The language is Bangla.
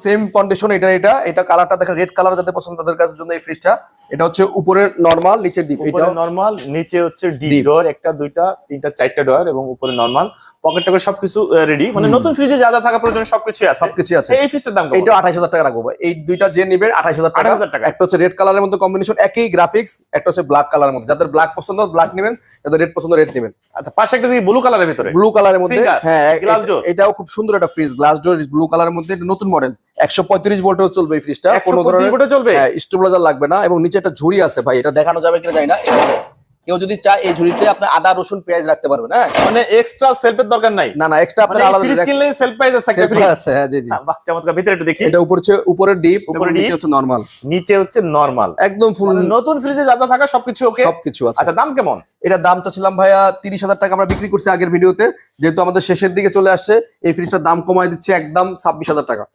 সেম কন্ডিশন, এটা কালারটা দেখেন, রেড কালার যাদের পছন্দ তাদের কাছে জন্য এই ফ্রিজটা। এটা হচ্ছে উপরে নরমাল, নিচে ডিপ। উপরে নরমাল, নিচে হচ্ছে ডিপ ডোর, একটা দুইটা তিনটা চারটা ডোর, এবং উপরে নরমাল, পকেট টকেট সবকিছু রেডি। মানে নতুন ফ্রিজে যা যা থাকা প্রয়োজন সবকিছু আছে। এই ফ্রিজটার দাম এটা 28000 টাকা রাখবো। এই দুইটা যে নেবেন 28000 টাকা। একটা হচ্ছে রেড কালারের মধ্যে কম্বিনেশন, একই গ্রাফিক্স। একটা হচ্ছে ব্ল্যাক কালারের মধ্যে, যাদের ব্ল্যাক পছন্দ ব্ল্যাক নেবেন, যাদের রেড পছন্দ রেড নেবেন। আচ্ছা, পাশে একটা দিকে ব্লু কালারের ভিতরে, ব্লু কালারের মধ্যে, হ্যাঁ গ্লাস ডোর। এটাও খুব সুন্দর একটা ফ্রিজ, গ্লাস ডোর ব্লু কালারের মধ্যে, নতুন মডেল। 135 ভোল্টেও চলবে এই ফ্রিজটা, কোনো ধরনের চলবে, স্টেবিলাইজার লাগবে না। এবং নিচে একটা ঝুড়ি আছে ভাই, এটা দেখানো যাবে কিনা জানি না। কেউ যদি চায় এই ঝুড়িতে আপনি আদা রসুন পেঁয়াজ রাখতে পারবেন। হ্যাঁ, মানে এক্সট্রা সেলফের দরকার নাই। না এক্সট্রা আপনার আলাদা ফ্রিজ কিনলে সেলফ প্রাইস আছে, একটা ফ্রিজ আছে। হ্যাঁ জি। বাহ, চমৎকার। ভিতরে একটু দেখি। এটা উপরে ডিপ, উপরে নিচে হচ্ছে নরমাল। নিচে হচ্ছে নরমাল, একদম ফুল নতুন ফ্রিজে যা যা থাকা সবকিছু ওকে, সবকিছু আছে। আচ্ছা, দাম কেমন? এটা দাম চাচ্ছিলাম ভাইয়া 30,000 টাকা, আমরা বিক্রি করছি আগের ভিডিওতে। যেহেতু আমাদের শেষের দিকে চলে আসছে, এই ফ্রিজটার দাম কমায় দিচ্ছে একদম 26,000 টাকা।